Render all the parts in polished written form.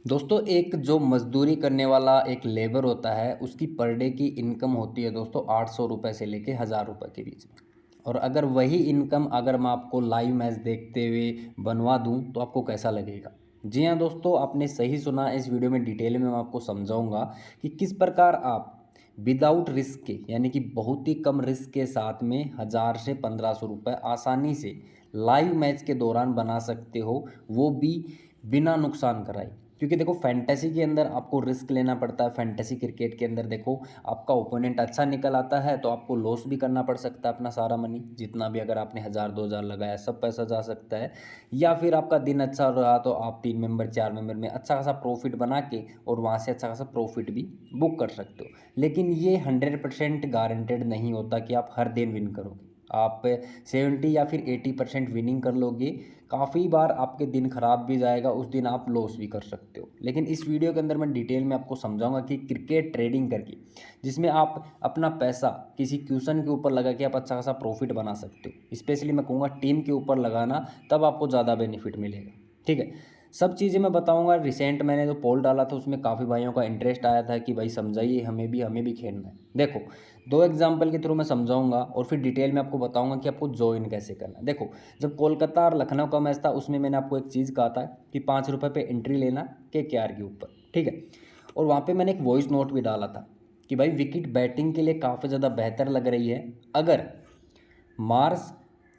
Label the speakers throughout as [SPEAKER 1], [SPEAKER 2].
[SPEAKER 1] दोस्तों एक जो मज़दूरी करने वाला एक लेबर होता है उसकी पर डे की इनकम होती है दोस्तों 800 रुपये से लेके 1000 रुपये के बीच में। और अगर वही इनकम अगर मैं आपको लाइव मैच देखते हुए बनवा दूं तो आपको कैसा लगेगा। जी हाँ दोस्तों, आपने सही सुना। इस वीडियो में डिटेल में मैं आपको समझाऊंगा कि किस प्रकार आप विदाउट रिस्क के यानी कि बहुत ही कम रिस्क के साथ में 1000 से 1500 रुपये आसानी से लाइव मैच के दौरान बना सकते हो, वो भी बिना नुकसान कराए। क्योंकि देखो फैंटेसी के अंदर आपको रिस्क लेना पड़ता है। फैंटेसी क्रिकेट के अंदर देखो आपका ओपोनेंट अच्छा निकल आता है तो आपको लॉस भी करना पड़ सकता है। अपना सारा मनी जितना भी अगर आपने 1000 2000 लगाया सब पैसा जा सकता है। या फिर आपका दिन अच्छा रहा तो आप 3 मेंबर 4 मेंबर में अच्छा खासा प्रॉफिट बना के और वहाँ से अच्छा खासा प्रॉफिट भी बुक कर सकते हो। लेकिन ये 100% गारंटेड नहीं होता कि आप हर दिन विन करोगे। आप 70 या फिर 80% विनिंग कर लोगे। काफ़ी बार आपके दिन ख़राब भी जाएगा, उस दिन आप लॉस भी कर सकते हो। लेकिन इस वीडियो के अंदर मैं डिटेल में आपको समझाऊंगा कि क्रिकेट ट्रेडिंग करके जिसमें आप अपना पैसा किसी क्वेश्चन के ऊपर लगा के आप अच्छा खासा प्रॉफिट बना सकते हो। स्पेशली मैं कहूँगा टीम के ऊपर लगाना, तब आपको ज़्यादा बेनिफिट मिलेगा। ठीक है, सब चीज़ें मैं बताऊंगा। रिसेंट मैंने जो पोल डाला था उसमें काफ़ी भाइयों का इंटरेस्ट आया था कि भाई समझाइए, हमें भी खेलना है। देखो, दो एग्जाम्पल के थ्रू मैं समझाऊंगा और फिर डिटेल में आपको बताऊंगा कि आपको ज्वाइन कैसे करना है। देखो, जब कोलकाता और लखनऊ का मैच था उसमें मैंने आपको एक चीज़ कहा था कि 5 रुपये पे एंट्री लेना KKR के ऊपर। ठीक है, और वहाँ पे मैंने एक वॉइस नोट भी डाला था कि भाई विकेट बैटिंग के लिए काफ़ी ज़्यादा बेहतर लग रही है अगर मार्स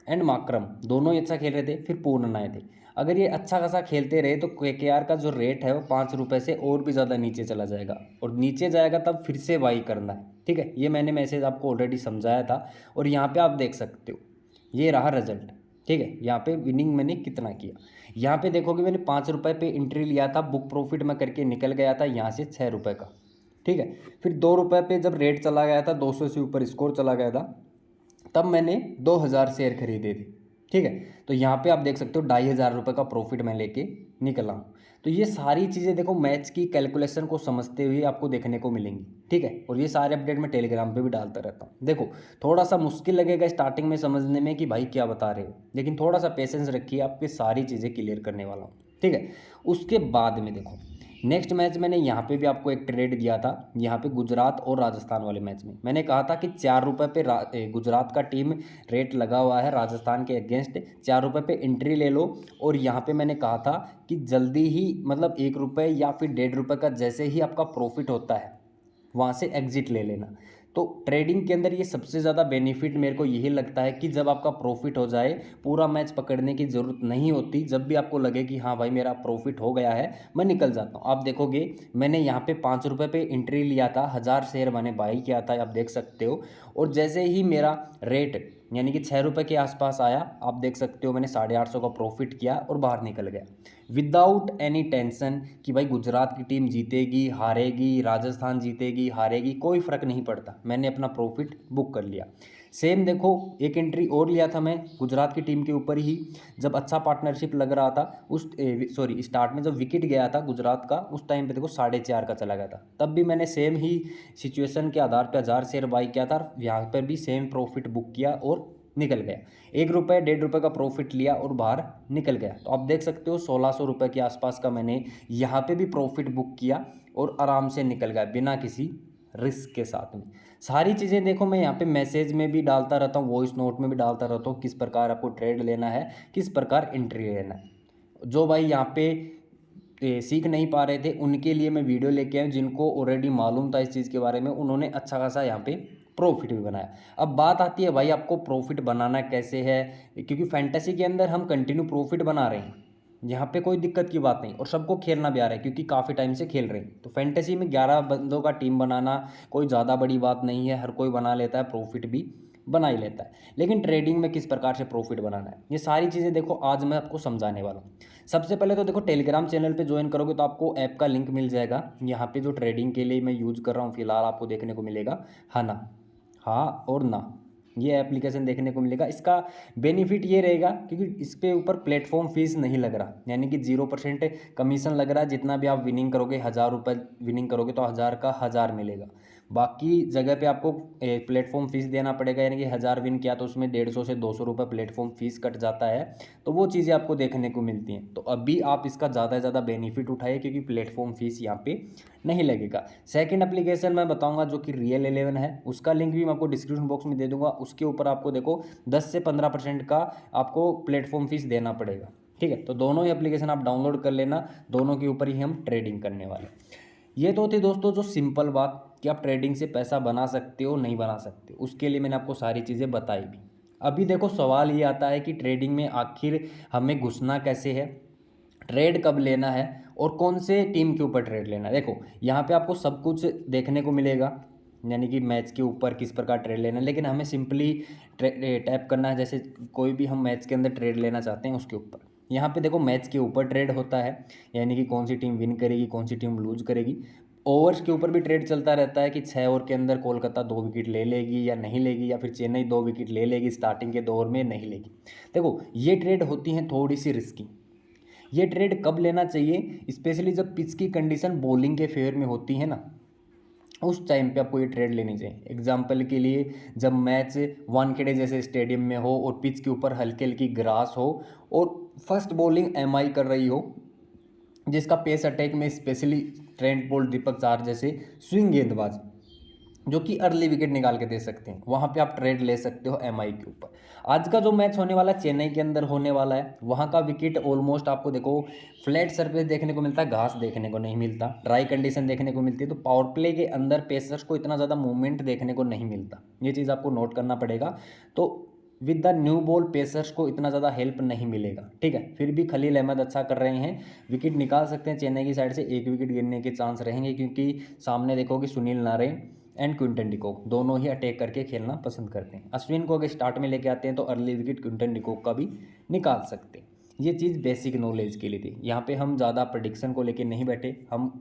[SPEAKER 1] एंड माकरम दोनों ही अच्छा खेल रहे थे, फिर पूर्ण आए थे। अगर ये अच्छा खासा खेलते रहे तो KKR का जो रेट है वो 5 रुपये से और भी ज़्यादा नीचे चला जाएगा, और नीचे जाएगा तब फिर से बाई करना है। ठीक है, ये मैंने मैसेज आपको ऑलरेडी समझाया था और यहाँ पे आप देख सकते हो ये रहा रिजल्ट। ठीक है, यहाँ पे विनिंग मैंने कितना किया, यहाँ पे देखोगे मैंने 5 रुपये पे एंट्री लिया था, बुक प्रॉफिट मैं करके निकल गया था यहाँ से 6 रुपये का। ठीक है, फिर 2 रुपये पे जब रेट चला गया था 200 से ऊपर स्कोर चला गया था, तब मैंने 2000 शेयर खरीदे थे। ठीक है, तो यहाँ पे आप देख सकते हो 2500 रुपये का प्रॉफिट मैं लेके निकला हूँ। तो ये सारी चीज़ें देखो मैच की कैलकुलेशन को समझते हुए आपको देखने को मिलेंगी। ठीक है, और ये सारे अपडेट मैं टेलीग्राम पे भी डालता रहता हूँ। देखो, थोड़ा सा मुश्किल लगेगा स्टार्टिंग में समझने में कि भाई क्या बता रहे हो, लेकिन थोड़ा सा पेशेंस रखिए, आपकी सारी चीज़ें क्लियर करने वाला हूँ। ठीक है, उसके बाद में देखो नेक्स्ट मैच मैंने यहाँ पे भी आपको एक ट्रेड दिया था। यहाँ पे गुजरात और राजस्थान वाले मैच में मैंने कहा था कि 4 रुपये पे गुजरात का टीम रेट लगा हुआ है राजस्थान के अगेंस्ट, 4 रुपये पे एंट्री ले लो। और यहाँ पे मैंने कहा था कि जल्दी ही मतलब 1 रुपये या फिर 1.5 रुपये का जैसे ही आपका प्रॉफिट होता है वहाँ से एग्जिट ले लेना। तो ट्रेडिंग के अंदर ये सबसे ज़्यादा बेनिफिट मेरे को यही लगता है कि जब आपका प्रॉफिट हो जाए पूरा मैच पकड़ने की ज़रूरत नहीं होती। जब भी आपको लगे कि हाँ भाई मेरा प्रॉफिट हो गया है मैं निकल जाता हूँ। आप देखोगे मैंने यहाँ पे 5 रुपये पे एंट्री लिया था, 1000 शेयर मैंने बाई किया था, आप देख सकते हो। और जैसे ही मेरा रेट यानी कि 6 रुपये के आसपास आया, आप देख सकते हो मैंने 850 का प्रॉफिट किया और बाहर निकल गया विदाउट एनी टेंशन कि भाई गुजरात की टीम जीतेगी हारेगी, राजस्थान जीतेगी हारेगी, कोई फ़र्क नहीं पड़ता। मैंने अपना प्रॉफिट बुक कर लिया। सेम देखो, एक एंट्री और लिया था मैं गुजरात की टीम के ऊपर ही, जब अच्छा पार्टनरशिप लग रहा था उस स्टार्ट में जब विकेट गया था गुजरात का उस टाइम पे देखो 4.5 का चला गया था, तब भी मैंने सेम ही सिचुएशन के आधार पर 1000 शेयर बाई किया था। यहाँ पर भी सेम प्रॉफिट बुक किया और निकल गया। 1 रुपये 1.5 रुपये का प्रॉफिट लिया और बाहर निकल गया। तो आप देख सकते हो 1600 रुपये के आसपास का मैंने यहाँ पे भी प्रॉफिट बुक किया और आराम से निकल गया बिना किसी रिस्क के साथ में। सारी चीज़ें देखो मैं यहाँ पे मैसेज में भी डालता रहता हूँ, वॉइस नोट में भी डालता रहता हूँ, किस प्रकार आपको ट्रेड लेना है, किस प्रकार एंट्री लेना है। जो भाई यहाँ पे सीख नहीं पा रहे थे उनके लिए मैं वीडियो लेके आया, जिनको ऑलरेडी मालूम था इस चीज़ के बारे में उन्होंने अच्छा खासा यहाँ पे प्रॉफिट भी बनाया। अब बात आती है भाई आपको प्रॉफिट बनाना कैसे है, क्योंकि फैंटेसी के अंदर हम कंटिन्यू प्रॉफिट बना रहे हैं, यहाँ पे कोई दिक्कत की बात नहीं, और सबको खेलना भी आ रहा है क्योंकि काफ़ी टाइम से खेल रहे हैं। तो फैंटेसी में 11 बंदों का टीम बनाना कोई ज़्यादा बड़ी बात नहीं है, हर कोई बना लेता है, प्रॉफिट भी बना ही लेता है। लेकिन ट्रेडिंग में किस प्रकार से प्रॉफिट बनाना है ये सारी चीज़ें देखो आज मैं आपको समझाने वाला हूँ। सबसे पहले तो देखो टेलीग्राम चैनल पे ज्वाइन करोगे तो आपको ऐप का लिंक मिल जाएगा। यहाँ पे जो ट्रेडिंग के लिए मैं यूज़ कर रहा हूँ फिलहाल आपको देखने को मिलेगा हाँ ना, हाँ और ना, ये एप्लीकेशन देखने को मिलेगा। इसका बेनिफिट ये रहेगा क्योंकि इस पे ऊपर प्लेटफॉर्म फीस नहीं लग रहा, यानी कि 0% कमीशन लग रहा है। जितना भी आप विनिंग करोगे 1000 रुपये विनिंग करोगे तो 1000 का 1000 मिलेगा। बाकी जगह पे आपको प्लेटफॉर्म फ़ीस देना पड़ेगा, यानी कि 1000 विन किया तो उसमें 150 से 200 रुपये प्लेटफॉर्म फ़ीस कट जाता है। तो वो चीज़ें आपको देखने को मिलती हैं। तो अभी आप इसका ज़्यादा से ज़्यादा बेनिफिट उठाइए, क्योंकि प्लेटफॉर्म फ़ीस यहाँ पे नहीं लगेगा। सेकंड एप्लीकेशन मैं बताऊंगा जो कि रियल 11 है, उसका लिंक भी मैं आपको डिस्क्रिप्शन बॉक्स में दे दूंगा। उसके ऊपर आपको देखो 10 से 15% का आपको प्लेटफॉर्म फ़ीस देना पड़ेगा, ठीक है। तो दोनों ही एप्लीकेशन आप डाउनलोड कर लेना, दोनों के ऊपर ही हम ट्रेडिंग करने वाले। ये तो थी दोस्तों जो सिंपल बात कि आप ट्रेडिंग से पैसा बना सकते हो नहीं बना सकते, उसके लिए मैंने आपको सारी चीज़ें बताई भी। अभी देखो सवाल ये आता है कि ट्रेडिंग में आखिर हमें घुसना कैसे है, ट्रेड कब लेना है और कौन से टीम के ऊपर ट्रेड लेना है। देखो यहाँ पे आपको सब कुछ देखने को मिलेगा, यानी कि मैच के ऊपर किस प्रकार ट्रेड लेना है, लेकिन हमें सिंपली टैप करना है। जैसे कोई भी हम मैच के अंदर ट्रेड लेना चाहते हैं उसके ऊपर, यहाँ पे देखो मैच के ऊपर ट्रेड होता है, यानी कि कौन सी टीम विन करेगी कौन सी टीम लूज करेगी। ओवर्स के ऊपर भी ट्रेड चलता रहता है कि 6 ओवर के अंदर कोलकाता 2 विकेट ले लेगी या नहीं लेगी, या फिर चेन्नई 2 विकेट ले लेगी स्टार्टिंग के 2 ओवर में नहीं लेगी। देखो ये ट्रेड होती हैं थोड़ी सी रिस्की। ये ट्रेड कब लेना चाहिए, स्पेशली जब पिच की कंडीशन बॉलिंग के फेवर में होती है ना, उस टाइम पे आपको ये ट्रेड लेनी चाहिए। एग्जाम्पल के लिए जब मैच वानखेड़े जैसे स्टेडियम में हो और पिच के ऊपर हल्की हल्की ग्रास हो और फर्स्ट बॉलिंग एमआई कर रही हो, जिसका पेस अटैक में स्पेशली ट्रेंट बोल्ट दीपक चार जैसे स्विंग गेंदबाज जो कि अर्ली विकेट निकाल के दे सकते हैं, वहाँ पे आप ट्रेड ले सकते हो एमआई के ऊपर। आज का जो मैच होने वाला है चेन्नई के अंदर होने वाला है, वहाँ का विकेट ऑलमोस्ट आपको देखो फ्लैट सरफेस देखने को मिलता है, घास देखने को नहीं मिलता, ड्राई कंडीशन देखने को मिलती है। तो पावर प्ले के अंदर पेसर्स को इतना ज़्यादा मूवमेंट देखने को नहीं मिलता, ये चीज़ आपको नोट करना पड़ेगा। तो with the new ball pacers को इतना ज़्यादा हेल्प नहीं मिलेगा, ठीक है। फिर भी खलील अहमद अच्छा कर रहे हैं, विकेट निकाल सकते हैं चेन्नई की साइड से, 1 विकेट गिरने के चांस रहेंगे, क्योंकि सामने देखो कि Sunil Narayan and Quinton de Kock दोनों ही अटैक करके खेलना पसंद करते हैं। अश्विन को अगर स्टार्ट में लेके आते हैं तो अर्ली विकेट क्विंटन डिकॉक का भी निकाल सकते हैं। ये चीज़ बेसिक नॉलेज के लिए थी, यहाँ पे हम ज़्यादा प्रेडिक्शन को लेके नहीं बैठे, हम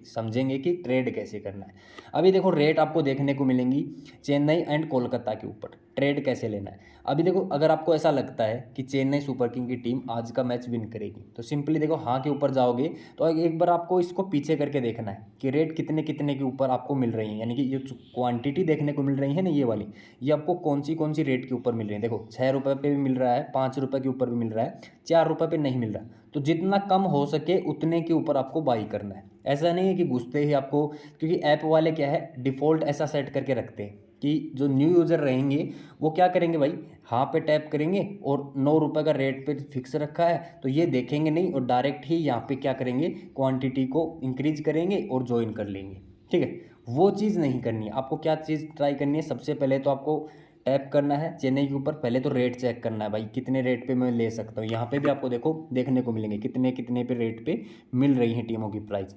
[SPEAKER 1] समझेंगे कि ट्रेड कैसे करना है। अभी देखो रेट आपको देखने को मिलेंगी चेन्नई एंड कोलकाता के ऊपर, ट्रेड कैसे लेना है। अभी देखो अगर आपको ऐसा लगता है कि चेन्नई सुपर किंग की टीम आज का मैच विन करेगी, तो सिंपली देखो हाँ के ऊपर जाओगे तो एक बार आपको इसको पीछे करके देखना है कि रेट कितने कितने के ऊपर आपको मिल रही है, यानी कि ये क्वांटिटी देखने को मिल रही है ना ये वाली, ये आपको कौन सी रेट के ऊपर मिल रही है। देखो 6 रुपये पे भी मिल रहा है, 5 रुपये के ऊपर भी मिल रहा है, 4 रुपये पे नहीं मिल रहा। तो जितना कम हो सके उतने के ऊपर आपको बाई करना है। ऐसा नहीं है कि घुसते ही आपको, क्योंकि ऐप वाले क्या है डिफ़ॉल्ट ऐसा सेट करके रखते हैं कि जो न्यू यूज़र रहेंगे वो क्या करेंगे भाई, हाँ पे टैप करेंगे और 9 रुपये का रेट पे फिक्स रखा है तो ये देखेंगे नहीं और डायरेक्ट ही यहाँ पे क्या करेंगे क्वांटिटी को इंक्रीज करेंगे और ज्वाइन कर लेंगे, ठीक है। वो चीज़ नहीं करनी है आपको। क्या चीज़ ट्राई करनी है, सबसे पहले तो आपको टैप करना है चेन्नई के ऊपर, पहले तो रेट चेक करना है भाई कितने रेट पे मैं ले सकता हूँ। यहाँ पे भी आपको देखो देखने को मिलेंगे कितने कितने पे रेट पे मिल रही हैं टीमों की प्राइस,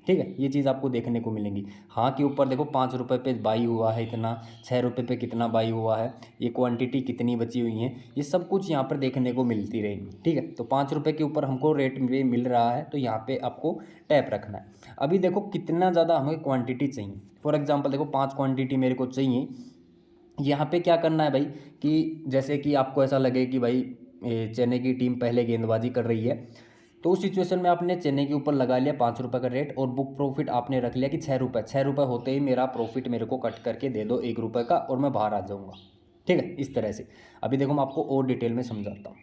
[SPEAKER 1] ठीक है। ये चीज़ आपको देखने को मिलेंगी। हाँ के ऊपर देखो 5 रुपये पे बाई हुआ है इतना, 6 रुपये पे कितना बाई हुआ है, ये क्वांटिटी कितनी बची हुई है, ये सब कुछ यहाँ पर देखने को मिलती रहेगी, ठीक है। तो 5 रुपये के ऊपर हमको रेट में मिल रहा है तो यहाँ पे आपको टैप रखना है। अभी देखो कितना ज़्यादा हमें क्वान्टिटी चाहिए, फॉर एग्जाम्पल देखो 5 क्वान्टिटी मेरे को चाहिए। यहाँ पे क्या करना है भाई कि जैसे कि आपको ऐसा लगे कि भाई चेन्नई की टीम पहले गेंदबाजी कर रही है, तो उस सिचुएशन में आपने चेन्नई के ऊपर लगा लिया 5 रुपये का रेट और बुक प्रॉफिट आपने रख लिया कि 6 रुपये होते ही मेरा प्रॉफिट मेरे को कट करके दे दो 1 रुपये का और मैं बाहर आ जाऊँगा, ठीक है। इस तरह से अभी देखो मैं आपको और डिटेल में समझाता हूँ।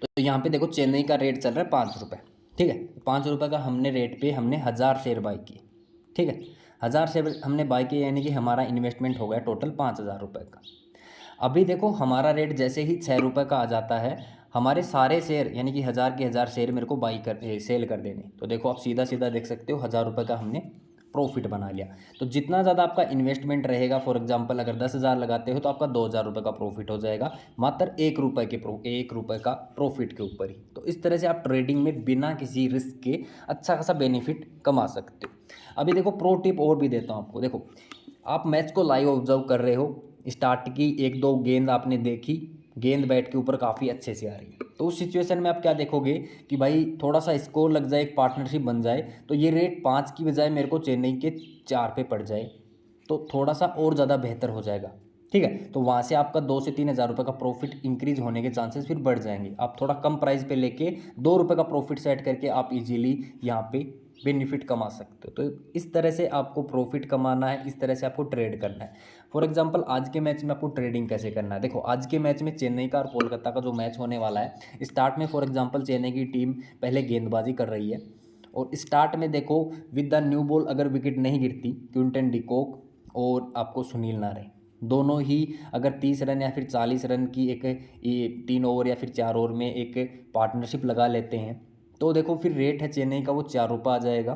[SPEAKER 1] तो यहाँ पे देखो चेन्नई का रेट चल रहा है 5 रुपये, ठीक है। 5 रुपये का हमने रेट पे हमने 1000 शेयर बाई किए, ठीक है। 1000 शेयर हमने बाई किए यानी कि हमारा इन्वेस्टमेंट हो गया टोटल 5000 रुपये का। अभी देखो हमारा रेट जैसे ही 6 रुपये का आ जाता है, हमारे सारे शेयर यानी कि 1000 के 1000 शेयर मेरे को बाई कर सेल कर देने। तो देखो आप सीधा सीधा देख सकते हो 1000 रुपये का हमने प्रॉफिट बना लिया। तो जितना ज़्यादा आपका इन्वेस्टमेंट रहेगा, फॉर एग्जांपल अगर 10,000 लगाते हो तो आपका 2,000 रुपये का प्रॉफिट हो जाएगा मात्र 1 रुपये का प्रॉफिट के ऊपर ही। तो इस तरह से आप ट्रेडिंग में बिना किसी रिस्क के अच्छा खासा बेनिफिट कमा सकते हो। अभी देखो प्रो टिप और भी देता हूँ आपको। देखो आप मैच को लाइव ऑब्जर्व कर रहे हो, स्टार्ट की 1-2 गेंद आपने देखी, गेंद बैट के ऊपर काफ़ी अच्छे से आ रही है, तो उस सिचुएशन में आप क्या देखोगे कि भाई थोड़ा सा स्कोर लग जाए, एक पार्टनरशिप बन जाए, तो ये रेट 5 की बजाय मेरे को चेन्नई के 4 पे पड़ जाए तो थोड़ा सा और ज़्यादा बेहतर हो जाएगा, ठीक है। तो वहाँ से आपका 2 से 3 हज़ार रुपये का प्रॉफिट इंक्रीज होने के चांसेस फिर बढ़ जाएंगे। आप थोड़ा कम प्राइस पे लेके 2 रुपये का प्रॉफिट सेट करके आप इजीली यहाँ पे बेनिफिट कमा सकते हो। तो इस तरह से आपको प्रॉफिट कमाना है, इस तरह से आपको ट्रेड करना है। फॉर एग्जांपल आज के मैच में आपको ट्रेडिंग कैसे करना है, देखो आज के मैच में चेन्नई का और कोलकाता का जो मैच होने वाला है, स्टार्ट में फॉर एग्जांपल चेन्नई की टीम पहले गेंदबाजी कर रही है और स्टार्ट में देखो विद द न्यू बॉल अगर विकेट नहीं गिरती, क्विंटन डिकॉक और आपको सुनील नारायण दोनों ही अगर 30 रन या फिर 40 रन की एक 3 ओवर या फिर 4 ओवर में एक पार्टनरशिप लगा लेते हैं, तो देखो फिर रेट है चेन्नई का वो 4 रुपये आ जाएगा,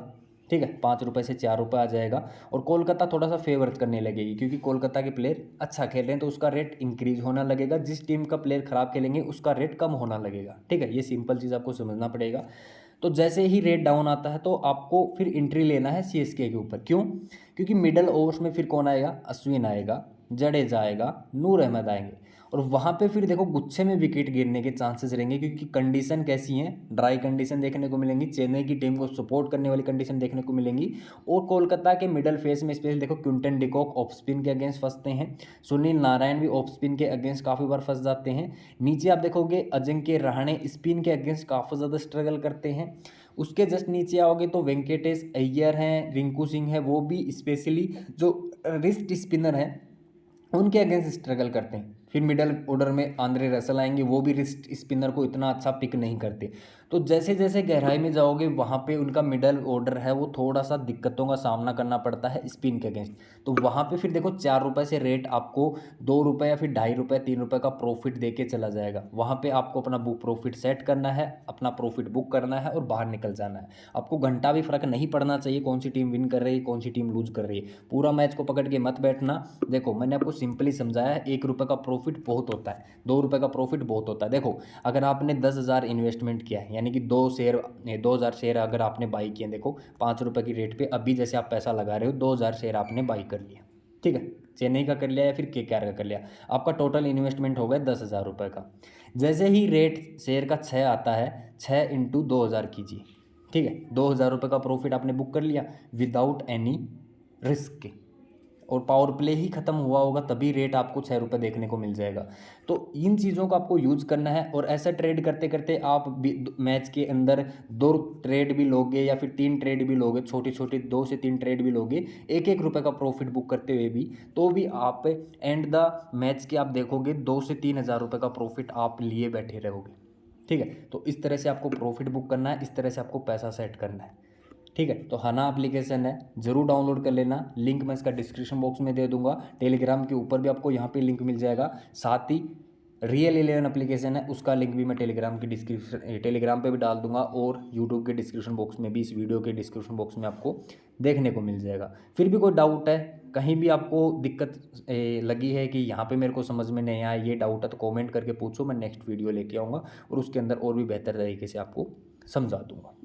[SPEAKER 1] ठीक है, 5 रुपये से 4 रुपये आ जाएगा। और कोलकाता थोड़ा सा फेवर करने लगेगी क्योंकि कोलकाता के प्लेयर अच्छा खेल रहे हैं, तो उसका रेट इंक्रीज होना लगेगा। जिस टीम का प्लेयर खराब खेलेंगे उसका रेट कम होना लगेगा, ठीक है, ये सिंपल चीज़ आपको समझना पड़ेगा। तो जैसे ही रेट डाउन आता है तो आपको फिर एंट्री लेना है सीएसके के ऊपर। क्यों? क्योंकि मिडल ओवर्स में फिर कौन आएगा, अश्विन आएगा, जडेजा आएगा, नूर अहमद आएंगे और वहाँ पे फिर देखो गुच्छे में विकेट गिरने के चांसेस रहेंगे क्योंकि कंडीशन कैसी हैं, ड्राई कंडीशन देखने को मिलेंगी, चेन्नई की टीम को सपोर्ट करने वाली कंडीशन देखने को मिलेंगी। और कोलकाता के मिडल फेस में स्पेशली देखो क्विंटन डिकॉक ऑफ स्पिन के अगेंस्ट फंसते हैं, सुनील नारायण भी ऑफ स्पिन के अगेंस्ट काफ़ी बार फंस जाते हैं। नीचे आप देखोगे अजिंक्य रहाणे स्पिन के अगेंस्ट काफ़ी ज़्यादा स्ट्रगल करते हैं। उसके जस्ट नीचे आओगे तो वेंकटेश अय्यर हैं, रिंकू सिंह है, वो भी स्पेशली जो रिस्ट स्पिनर हैं उनके अगेंस्ट स्ट्रगल करते हैं। फिर मिडल ऑर्डर में आंद्रे रसल आएंगे, वो भी रिस्ट स्पिनर को इतना अच्छा पिक नहीं करते। तो जैसे जैसे गहराई में जाओगे वहाँ पे उनका मिडल ऑर्डर है वो थोड़ा सा दिक्कतों का सामना करना पड़ता है स्पिन के अगेंस्ट। तो वहाँ पे फिर देखो 4 रुपये से रेट आपको 2 रुपये या फिर 2.5 रुपये 3 रुपये का प्रॉफिट दे के चला जाएगा। वहाँ पे आपको अपना बुक प्रॉफिट सेट करना है, अपना प्रॉफिट बुक करना है और बाहर निकल जाना है। आपको घंटा भी फर्क नहीं पड़ना चाहिए कौन सी टीम विन कर रही है कौन सी टीम लूज कर रही है। पूरा मैच को पकड़ के मत बैठना। देखो मैंने आपको सिंपली समझाया है, 1 रुपये का प्रॉफिट बहुत होता है, 2 रुपये का प्रॉफिट बहुत होता है। देखो अगर आपने 10,000 इन्वेस्टमेंट किया है यानी कि 2,000 शेयर अगर आपने बाई किए, देखो 5 रुपये की रेट पे अभी जैसे आप पैसा लगा रहे हो 2,000 शेयर आपने बाई कर लिया, ठीक है, चेन्नई का कर लिया या फिर केकेआर का कर लिया, आपका टोटल इन्वेस्टमेंट हो गया 10,000 रुपये का। जैसे ही रेट शेयर का 6 आता है, 6 इंटू 2,000 कीजिए, ठीक है, 2,000 रुपये का प्रॉफिट आपने बुक कर लिया विदाउट एनी रिस्क के। और पावर प्ले ही खत्म हुआ होगा तभी रेट आपको 6 रुपये देखने को मिल जाएगा। तो इन चीज़ों को आपको यूज़ करना है और ऐसा ट्रेड करते करते आप मैच के अंदर 2 ट्रेड भी लोगे या फिर 3 ट्रेड भी लोगे, छोटी छोटी 2 से 3 ट्रेड भी लोगे, 1-1 रुपये का प्रॉफिट बुक करते हुए भी, तो भी आप एंड द मैच के आप देखोगे 2 से 3 हज़ार रुपये का प्रॉफिट आप लिए बैठे रहोगे, ठीक है। तो इस तरह से आपको प्रॉफिट बुक करना है, इस तरह से आपको पैसा सेट करना है, ठीक है। तो हाना एप्लीकेशन है, ज़रूर डाउनलोड कर लेना, लिंक मैं इसका डिस्क्रिप्शन बॉक्स में दे दूंगा। टेलीग्राम के ऊपर भी आपको यहाँ पे लिंक मिल जाएगा, साथ ही रियल 11 एप्लीकेशन है उसका लिंक भी मैं टेलीग्राम पे भी डाल दूंगा और यूट्यूब के डिस्क्रिप्शन बॉक्स में भी, इस वीडियो के डिस्क्रिप्शन बॉक्स में आपको देखने को मिल जाएगा। फिर भी कोई डाउट है, कहीं भी आपको दिक्कत लगी है कि यहाँ पे मेरे को समझ में नहीं आया, ये डाउट है, तो कॉमेंट करके पूछो, मैं नेक्स्ट वीडियो लेके आऊँगा और उसके अंदर और भी बेहतर तरीके से आपको समझा दूँगा।